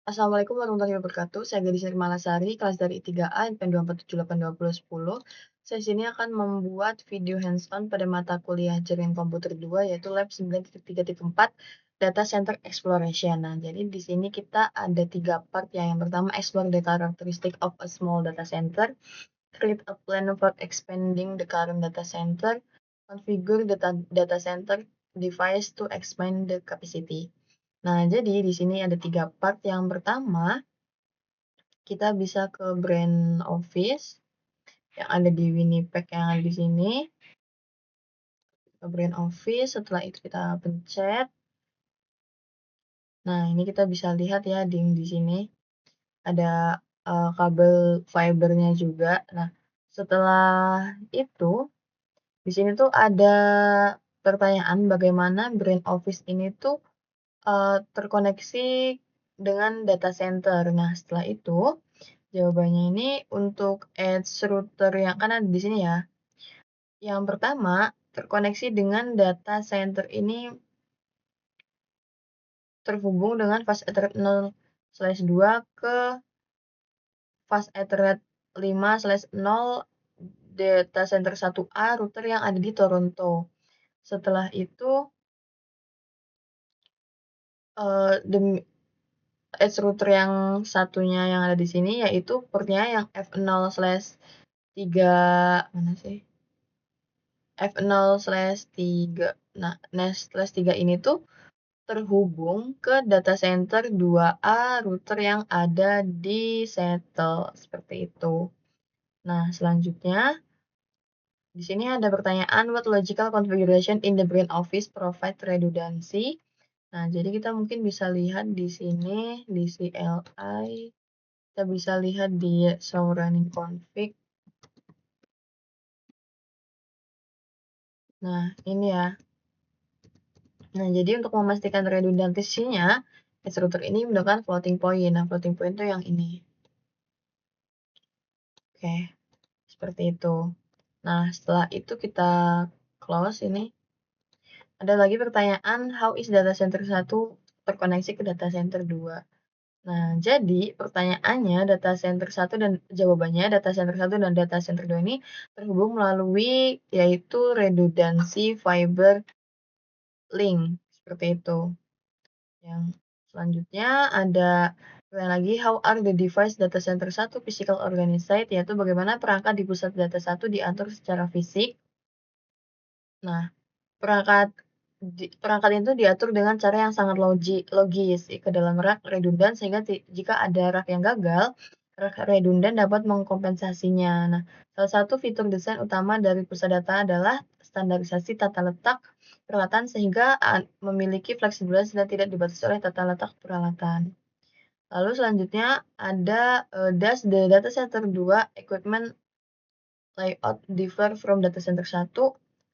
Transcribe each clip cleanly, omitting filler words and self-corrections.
Assalamualaikum warahmatullahi wabarakatuh. Saya Gadis Malasari, kelas dari 3A, NPM 2478020. Saya sini akan membuat video hands-on pada mata kuliah Jaringan Komputer 2, yaitu Lab 9.3.4 Data Center Exploration. Nah, jadi di sini kita ada 3 part ya. Yang pertama, explore the characteristic of a small data center, create a plan for expanding the current data center, configure the data center device to expand the capacity. Nah, jadi di sini ada 3 part. Yang pertama, kita bisa ke brand office yang ada di Winnipeg yang ada di sini. Ke brand office, setelah itu kita pencet. Nah, ini kita bisa lihat ya di sini ada kabel fibernya juga. Nah, setelah itu di sini tuh ada pertanyaan bagaimana brand office ini tuh terkoneksi dengan data center. Nah, setelah itu jawabannya ini untuk edge router yang kan ada di sini ya. Yang pertama, terkoneksi dengan data center ini terhubung dengan fast Ethernet 0/2 ke fast Ethernet 5/0 data center 1A router yang ada di Toronto. Setelah itu demi edge router yang satunya yang ada di sini yaitu portnya yang F0/3 mana sih? F0/3. Nah, F0/3 ini tuh terhubung ke data center 2A router yang ada di Seattle, seperti itu. Nah, selanjutnya di sini ada pertanyaan what logical configuration in the brain office provide redundancy. Nah, jadi kita mungkin bisa lihat di sini di CLI, kita bisa lihat di show running config. Nah, ini ya. Nah, jadi untuk memastikan redundansinya, edge router ini menggunakan floating point. Nah, floating point itu yang ini. Oke, seperti itu. Nah, setelah itu kita close ini. Ada lagi pertanyaan, how is data center 1 terkoneksi ke data center 2? Nah, jadi pertanyaannya data center 1 dan jawabannya data center 1 dan data center 2 ini terhubung melalui yaitu redundansi fiber link, seperti itu. Yang selanjutnya ada lagi how are the device data center 1 physical organized, yaitu bagaimana perangkat di pusat data 1 diatur secara fisik. Nah, perangkat itu diatur dengan cara yang sangat logis ke dalam rak redundan sehingga jika ada rak yang gagal, rak redundan dapat mengkompensasinya. Nah, salah satu fitur desain utama dari pusat data adalah standarisasi tata letak peralatan sehingga memiliki fleksibilitas dan tidak dibatasi oleh tata letak peralatan. Lalu selanjutnya ada does the data center 2 equipment layout differ from data center 1?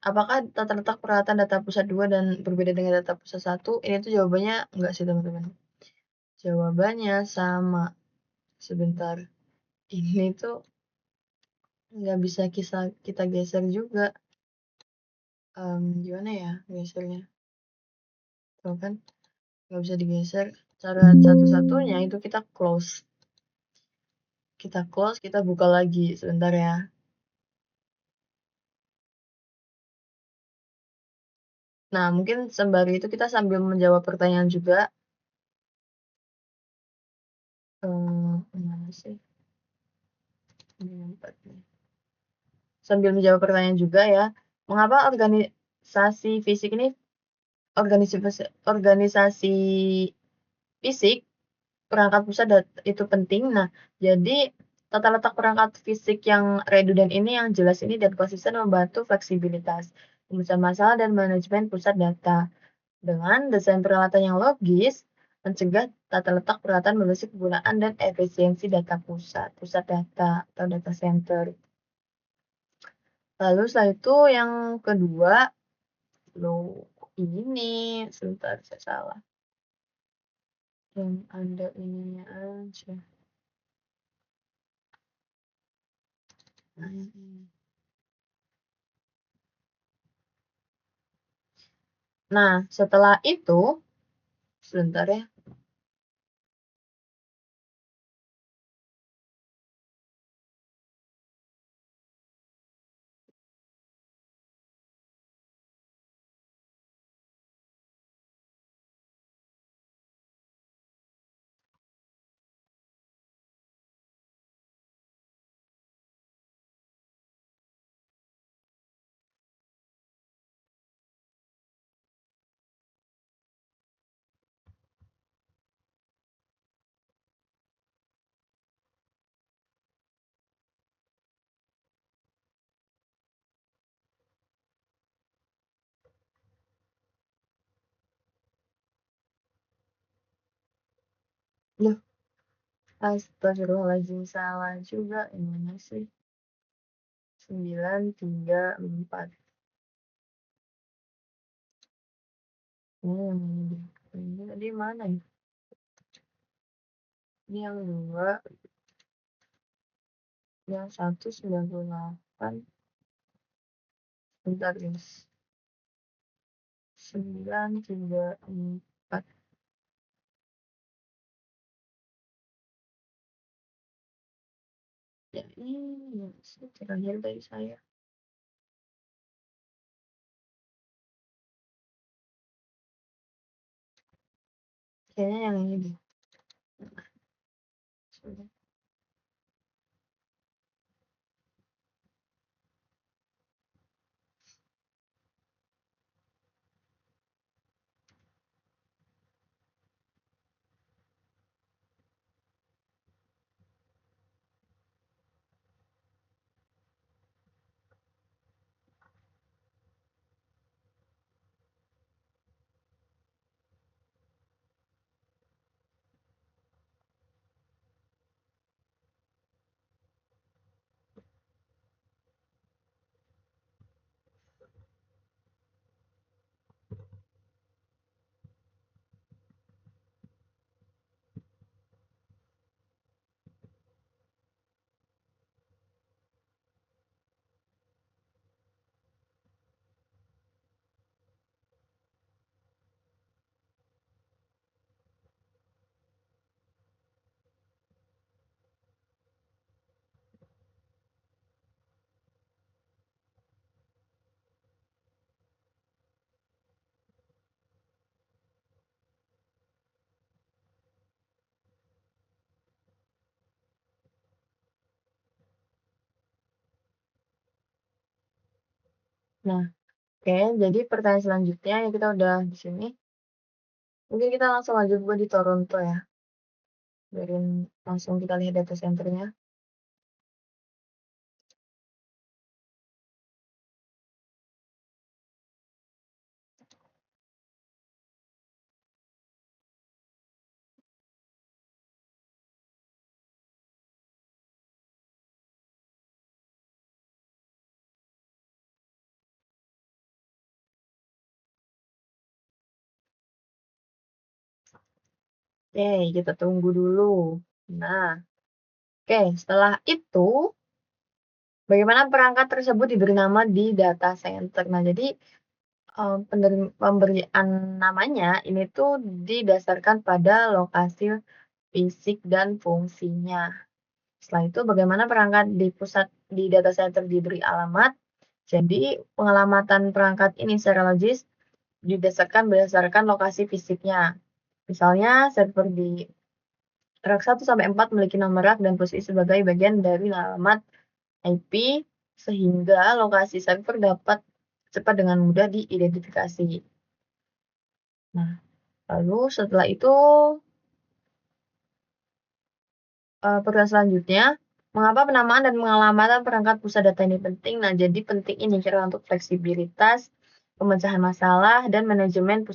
Apakah tata letak peralatan data pusat 2 dan berbeda dengan data pusat 1? Ini tuh jawabannya enggak sih, teman-teman. Jawabannya sama. Sebentar. Ini tuh nggak bisa kita geser juga. Gimana ya gesernya? Tuh kan, nggak bisa digeser. Cara satu-satunya itu kita close. Kita close, kita buka lagi. Sebentar ya. Nah, mungkin sembari itu kita sambil menjawab pertanyaan juga. Mana sih? Ini 4 nih. Sambil menjawab pertanyaan juga ya, mengapa organisasi fisik ini organisasi fisik perangkat pusat itu penting. Nah, jadi tata letak perangkat fisik yang redundant ini yang jelas ini dan konsisten membantu fleksibilitas, pemecahan masalah dan manajemen pusat data. Dengan desain peralatan yang logis, mencegah tata letak peralatan berbasis kegunaan dan efisiensi data pusat data atau data center. Lalu setelah itu yang kedua, loh ini sebentar saya salah. Yang ada ininya aja. Nah, ini. Nah, setelah itu, sebentar ya. Loh, astagfirullahaladzim, salah juga, gimana sih? 934. Ini tadi mana ya? Ini yang 2, yang 198. Bentar, guys. 934. Ya, ini sih terakhir dari saya. Kayaknya yang ini deh. Sudah. Nah, oke, jadi pertanyaan selanjutnya ya kita udah di sini. Mungkin kita langsung lanjut buat di Toronto ya. Biarin langsung kita lihat data centernya. Oke, kita tunggu dulu. Nah, oke, setelah itu bagaimana perangkat tersebut diberi nama di data center. Nah, jadi pemberian namanya ini tuh didasarkan pada lokasi fisik dan fungsinya. Setelah itu bagaimana perangkat di pusat di data center diberi alamat. Jadi pengalamatan perangkat ini secara logis berdasarkan lokasi fisiknya. Misalnya server di rak 1 sampai 4 memiliki nomor rak dan posisi sebagai bagian dari alamat IP sehingga lokasi server dapat cepat dengan mudah diidentifikasi. Nah, lalu setelah itu pertanyaan selanjutnya, mengapa penamaan dan pengalamatan perangkat pusat data ini penting? Nah, jadi penting ini karena untuk fleksibilitas, pemecahan masalah, dan manajemen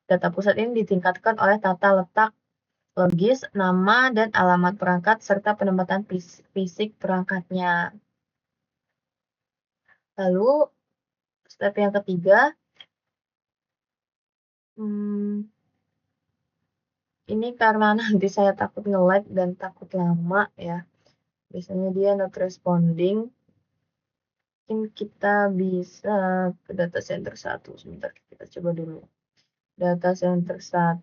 data pusat ini ditingkatkan oleh tata letak logis, nama dan alamat perangkat, serta penempatan fisik perangkatnya. Lalu, step yang ketiga, ini karena nanti saya takut nge-lag dan takut lama ya. Biasanya dia not responding. Mungkin kita bisa ke data center 1. Sebentar, kita coba dulu. Data center 1,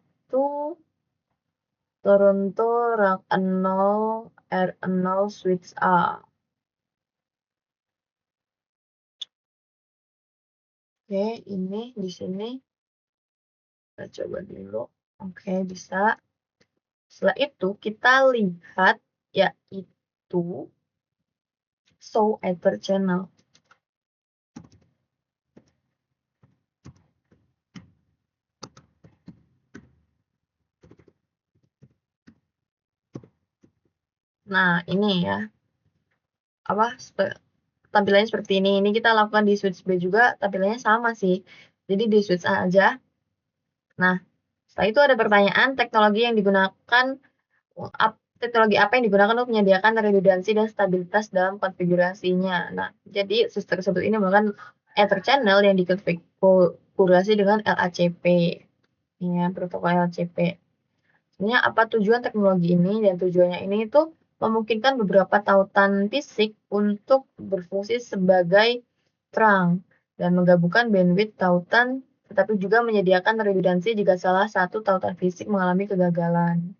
Toronto, rak 0, R0, switch A. Oke, ini di sini. Kita coba dulu. Oke, bisa. Setelah itu kita lihat yaitu show ether channel. Nah, ini ya. Tampilannya seperti ini. Ini kita lakukan di switch B juga, tampilannya sama sih. Jadi di switch A aja. Nah, setelah itu ada pertanyaan teknologi yang digunakan teknologi apa yang digunakan untuk menyediakan redundansi dan stabilitas dalam konfigurasinya. Nah, jadi switch tersebut ini merupakan Ether channel yang dikonfigurasi dengan LACP. Ya, protokol LACP. Sebenarnya apa tujuan teknologi ini? Dan tujuannya ini itu memungkinkan beberapa tautan fisik untuk berfungsi sebagai terang dan menggabungkan bandwidth tautan, tetapi juga menyediakan redundansi jika salah satu tautan fisik mengalami kegagalan.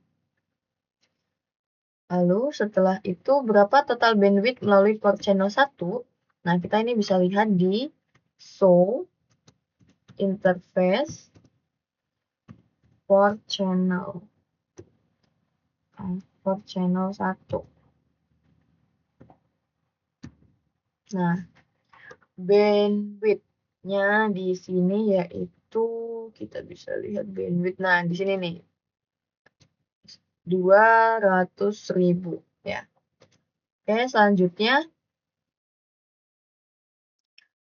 Lalu setelah itu berapa total bandwidth melalui port channel 1? Nah, kita ini bisa lihat di show interface port channel. Port channel 1. Nah, bandwidth-nya di sini yaitu kita bisa lihat bandwidth. Nah, di sini nih 200.000 ya. Oke, selanjutnya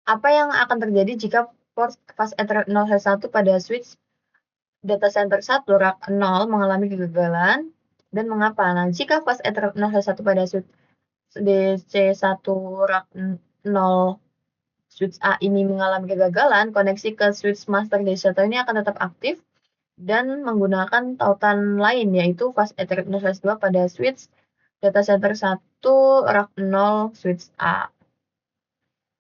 apa yang akan terjadi jika port fast Ethernet 0/1 pada switch data center 1 rack 0 mengalami kegagalan dan mengapa? Nah, jika fast Ethernet 0/1 pada switch DC1 rack 0 switch A ini mengalami kegagalan, koneksi ke switch master DC1 ini akan tetap aktif dan menggunakan tautan lain yaitu fast Ethernet 0/2 pada switch data center 1 rack 0 switch A.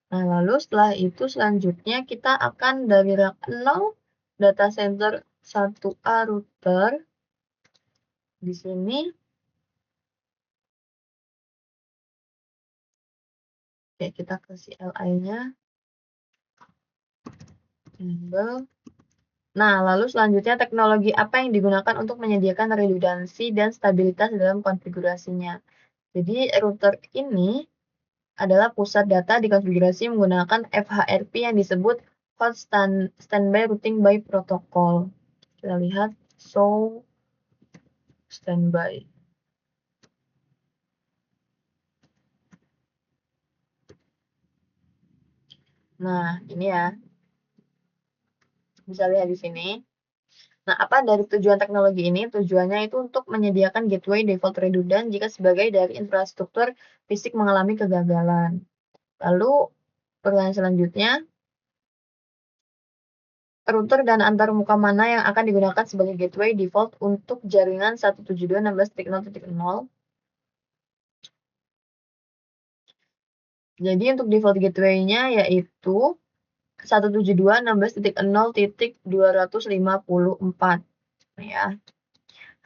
Nah, lalu setelah itu selanjutnya kita akan dari rack 0 data center 1A router di sini. Oke, kita ke CLI-nya. Nah, lalu selanjutnya teknologi apa yang digunakan untuk menyediakan redundansi dan stabilitas dalam konfigurasinya. Jadi router ini adalah pusat data dikonfigurasi menggunakan FHRP yang disebut Hot Standby Routing by Protocol. Kita lihat show standby. Nah, ini ya. Bisa lihat di sini. Nah, apa dari tujuan teknologi ini? Tujuannya itu untuk menyediakan gateway default redundant jika sebagai dari infrastruktur fisik mengalami kegagalan. Lalu, pertanyaan selanjutnya, router dan antarmuka mana yang akan digunakan sebagai gateway default untuk jaringan 172.16.0.0? Jadi untuk default gateway-nya yaitu 172.16.0.254 ya.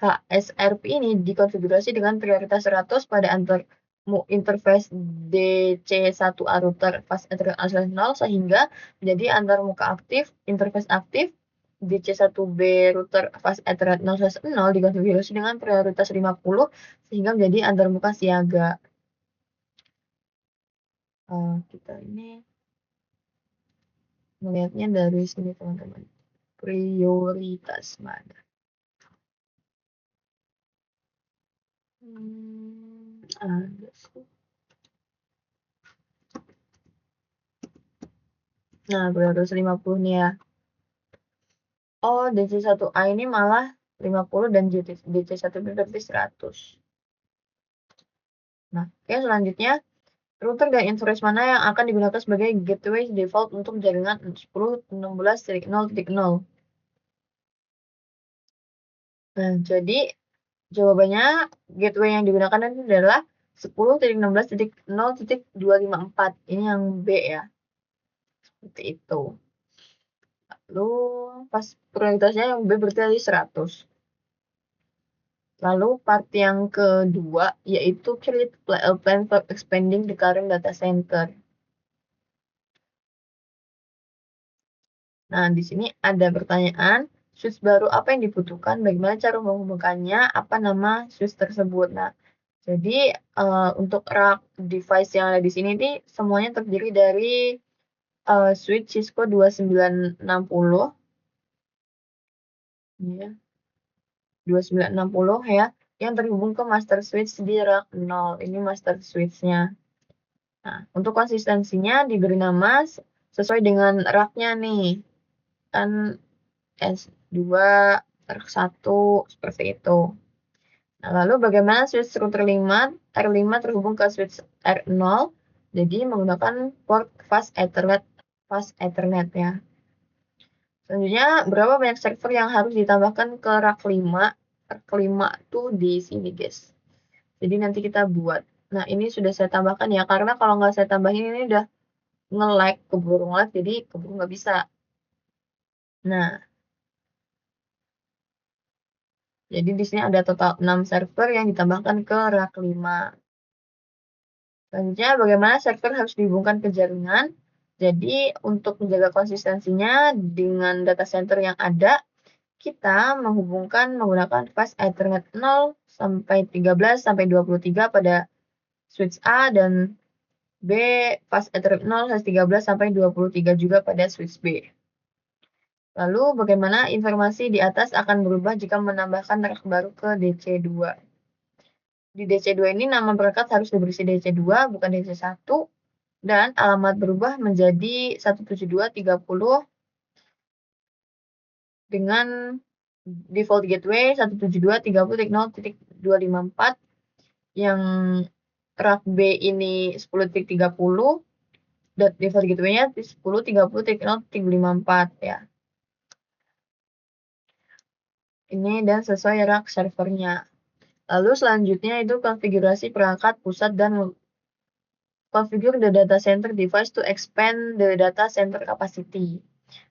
HSRP ini dikonfigurasi dengan prioritas 100 pada interface DC1A router fast Ethernet 0 sehingga menjadi antarmuka aktif, interface aktif. DC1B router fast Ethernet 0/0 dikonfigurasi dengan prioritas 50 sehingga menjadi antarmuka siaga. Kita ini melihatnya dari sini teman-teman. Prioritas mana? Ada sih. Nah, 250 nih ya. Oh, DC1A ini malah 50 dan DC1B berarti 100. Nah, oke selanjutnya. Router dan interface mana yang akan digunakan sebagai gateway default untuk jaringan 10.16.0.0? Nah, jadi jawabannya gateway yang digunakan adalah 10.16.0.254. Ini yang B ya. Seperti itu. Lalu pas prioritasnya yang B berarti tadi 100. Lalu part yang kedua yaitu create a plan for expanding the current data center. Nah, di sini ada pertanyaan, switch baru apa yang dibutuhkan, bagaimana cara menghubungkannya, apa nama switch tersebut. Nah, jadi untuk rack device yang ada di sini nih semuanya terdiri dari switch Cisco 2960 ya. 2960 ya, yang terhubung ke master switch di rack 0. Ini master switch-nya. Nah, untuk konsistensinya diberi nama sesuai dengan rack-nya nih. Kan S2, rack 1, seperti itu. Nah, lalu bagaimana switch router R5 terhubung ke switch R0? Jadi menggunakan port fast Ethernet ya. Selanjutnya, berapa banyak server yang harus ditambahkan ke rak 5? Rak 5 tuh di sini, guys. Jadi nanti kita buat. Nah, ini sudah saya tambahkan ya, karena kalau nggak saya tambahin ini udah nge-lag, keburu nge-lag, jadi keburu nggak bisa. Nah, jadi di sini ada total 6 server yang ditambahkan ke rak 5. Selanjutnya, bagaimana server harus dihubungkan ke jaringan? Jadi, untuk menjaga konsistensinya dengan data center yang ada, kita menghubungkan menggunakan fast Ethernet 0 sampai 13 sampai 23 pada switch A dan B fast Ethernet 0 sampai 13 sampai 23 juga pada switch B. Lalu bagaimana informasi di atas akan berubah jika menambahkan rak baru ke DC2? Di DC2 ini nama perangkat harus berisi DC2 bukan DC1 dan alamat berubah menjadi 172.30 dengan default gateway 172.30.0.254 yang rak B ini 10.30 dan default gateway-nya 10.30.0.54 ya. Ini dan sesuai rak servernya. Lalu selanjutnya itu konfigurasi perangkat pusat dan configure the data center device to expand the data center capacity.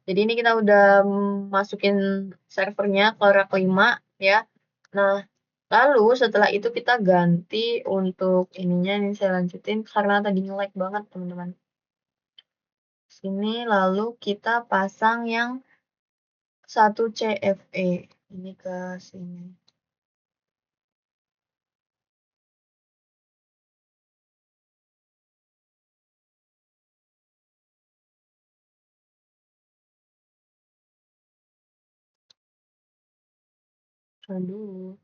Jadi ini kita udah masukin servernya ke rak 5 ya. Nah, lalu setelah itu kita ganti untuk ininya, ini saya lanjutin karena tadi nge-lag banget teman-teman. Sini lalu kita pasang yang 1 CFE ini ke sini. Aduh.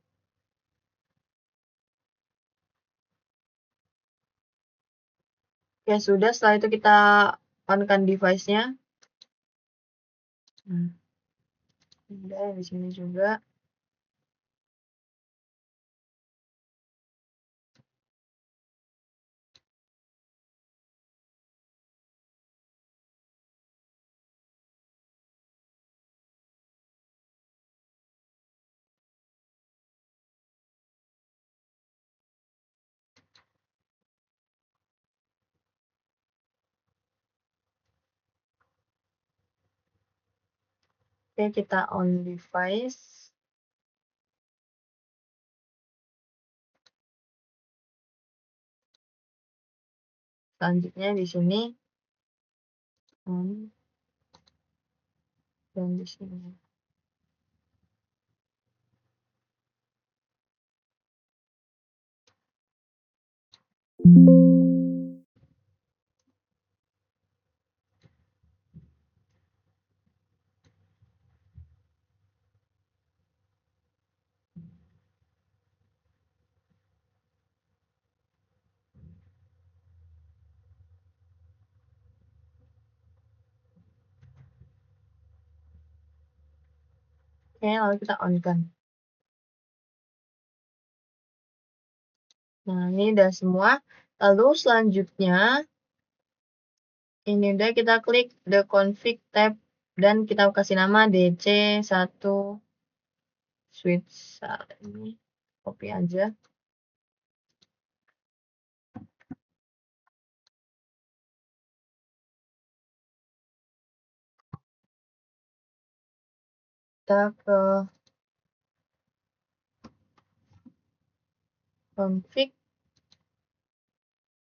Ya sudah, setelah itu kita on-kan device-nya. Udah di sini juga. Oke, kita on device. Selanjutnya di sini on dan di sini. Oke, lalu kita on-kan. Nah, ini udah semua. Lalu selanjutnya, ini udah kita klik the config tab dan kita kasih nama DC1 switch. Ini copy aja. Kita ke config.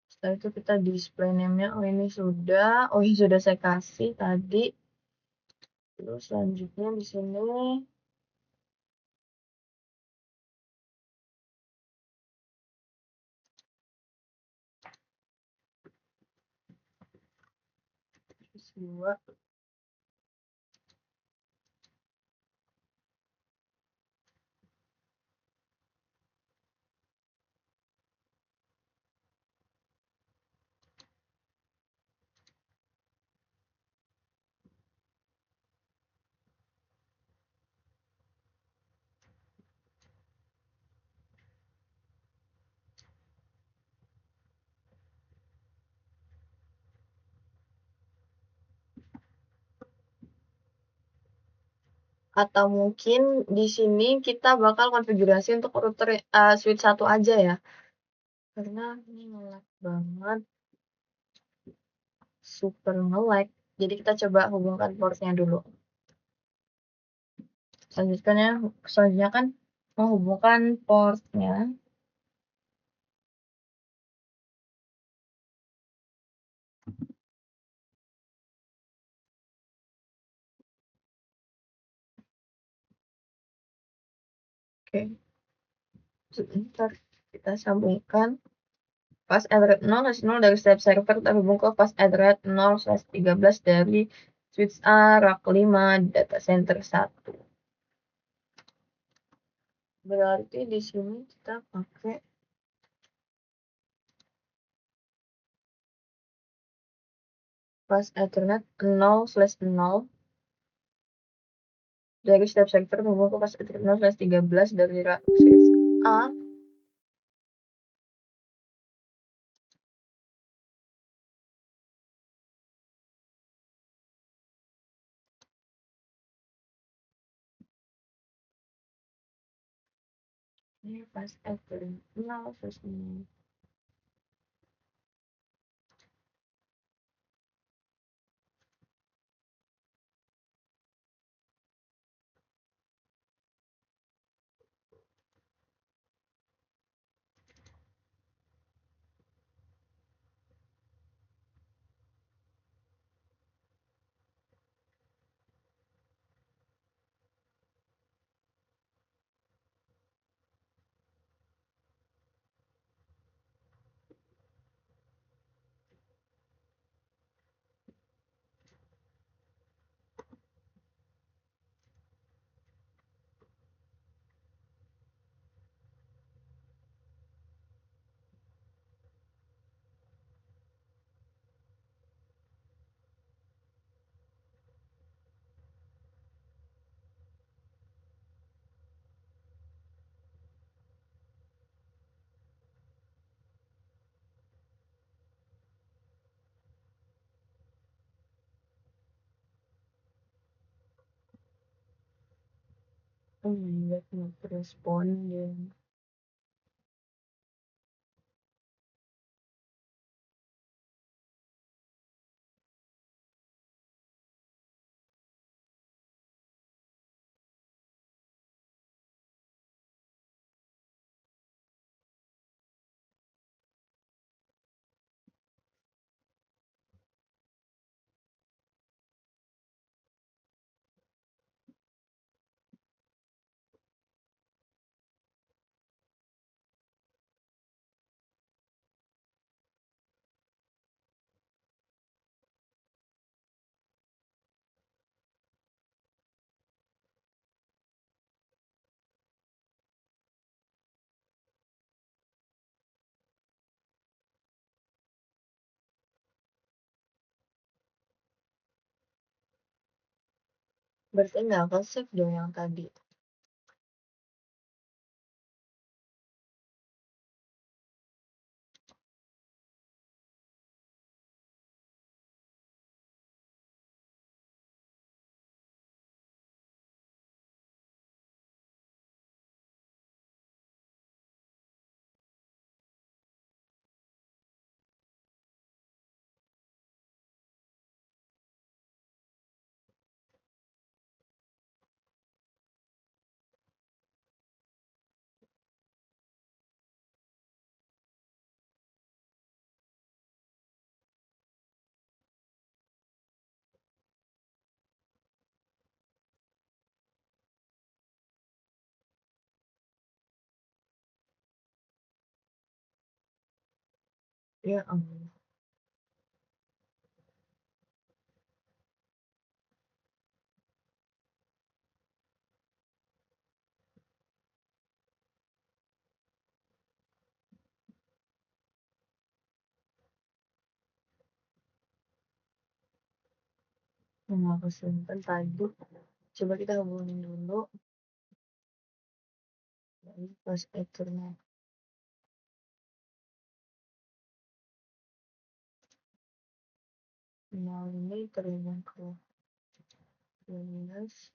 Setelah itu kita display name-nya. Oh, ini sudah. Oh, ini sudah saya kasih tadi. Terus selanjutnya di sini dua. Atau mungkin di sini kita bakal konfigurasi untuk router, switch satu aja ya, karena ini nge-lag banget, super nge-lag. Jadi kita coba hubungkan portnya dulu. Selanjutnya kan menghubungkan portnya. Oke, sebentar kita sambungkan. Fast Ethernet 0/0 dari step server terhubung ke Fast Ethernet 0/13 dari switch A rack 5 data center 1. Berarti di sini kita pakai Fast Ethernet 0/0 dari step server terhubung ke Fast Ethernet 0/13 dari rack switch A. Ini Fast Ethernet 0/0. Oh my god, not responding. Berarti nggak ke-save dong yang tadi. Ya ampun. Yang aku simpen tadi. Coba kita hubungin dulu. Ini Fast Ethernet. Nah, ini terhubung ke 12.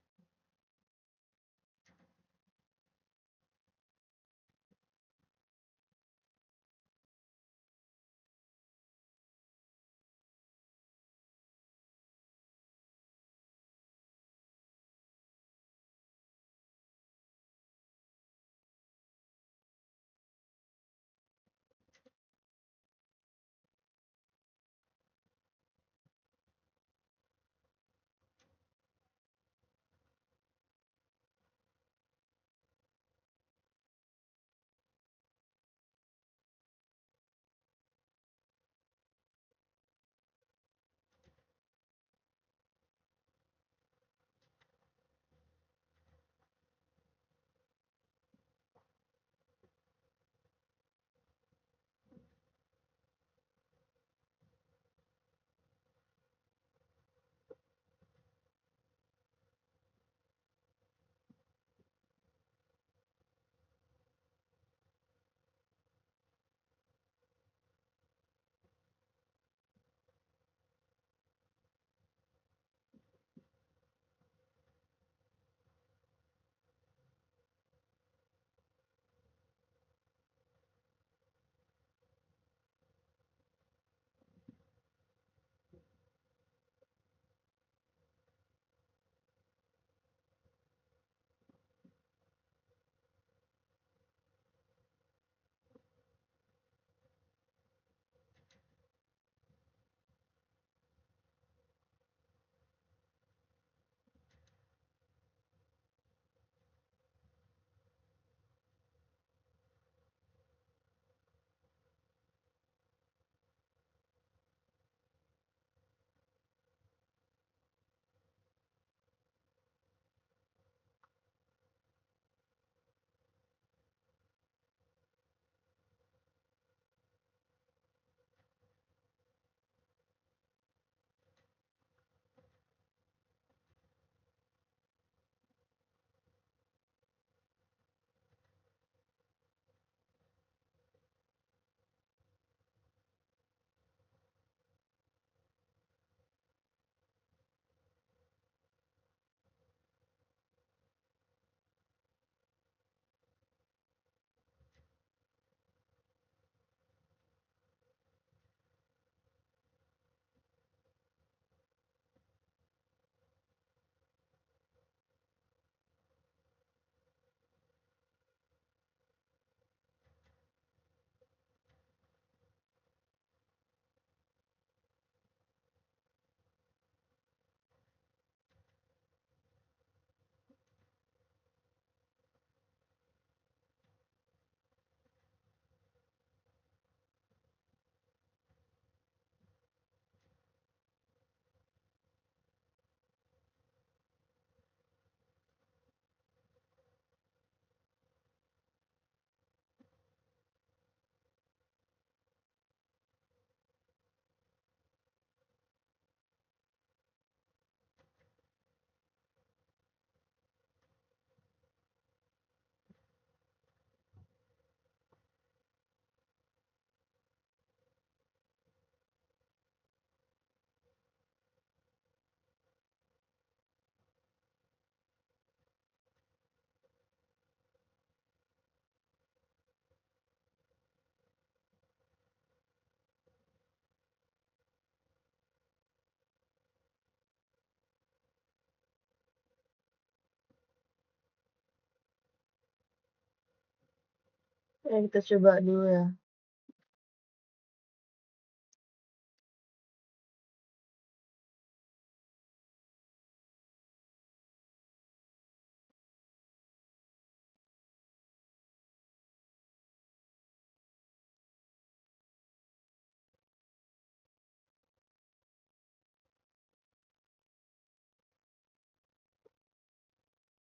Ya kita coba dulu ya.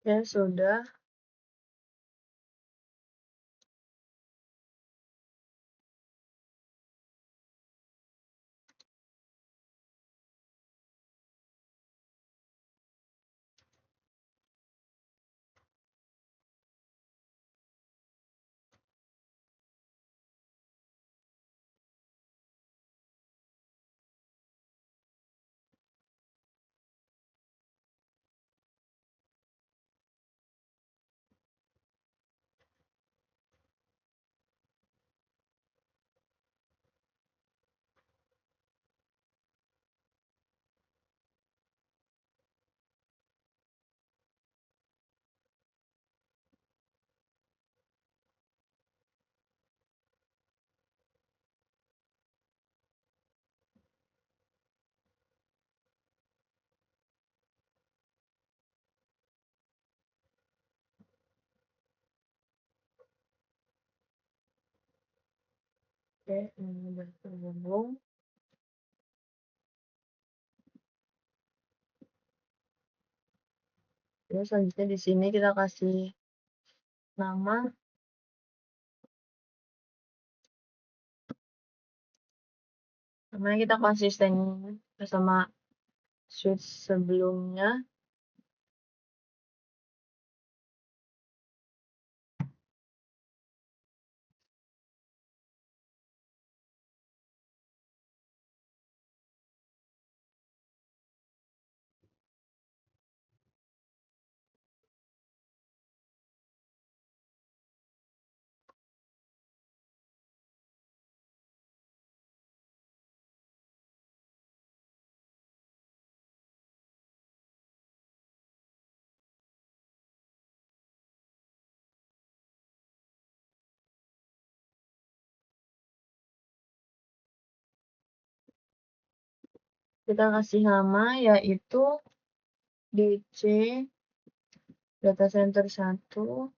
Ya sudah. Oke, ini udah terhubung. Terus selanjutnya di sini kita kasih nama. Namanya kita konsisten sama switch sebelumnya. Kita kasih nama yaitu DC Data Center 1.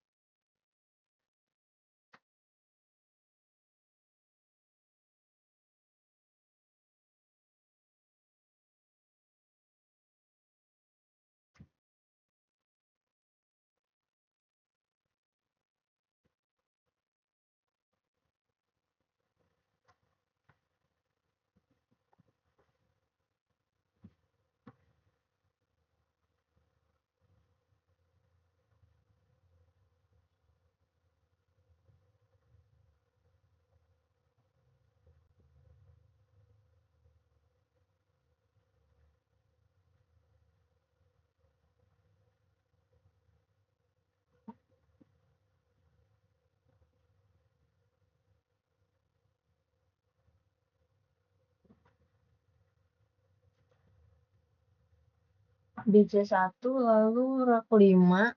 DC1 lalu rak 5.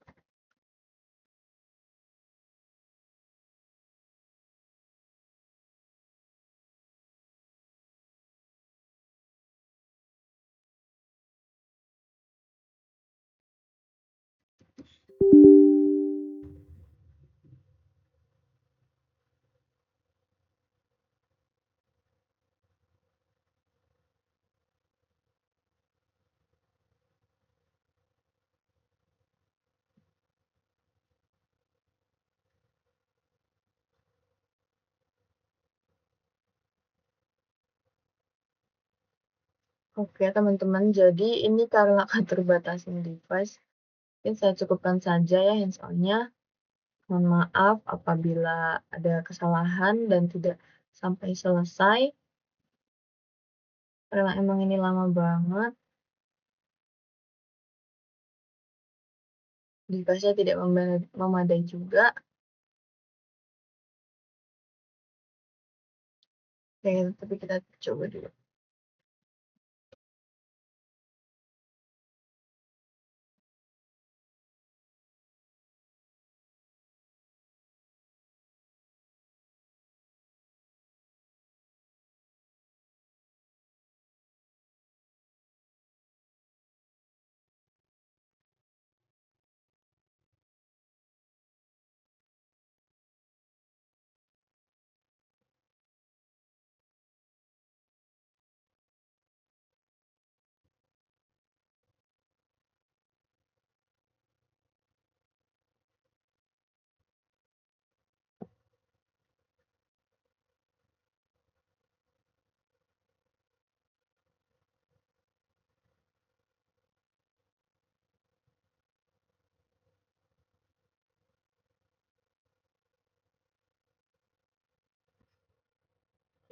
Oke teman-teman, jadi ini karena keterbatasan device, mungkin saya cukupkan saja ya hands-on-nya. Mohon maaf apabila ada kesalahan dan tidak sampai selesai, karena emang ini lama banget, device-nya tidak memadai juga. Oke, tapi kita coba dulu.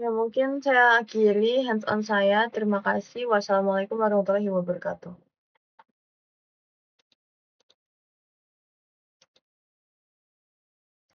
Ya mungkin saya akhiri hands on saya. Terima kasih. Wassalamualaikum warahmatullahi wabarakatuh.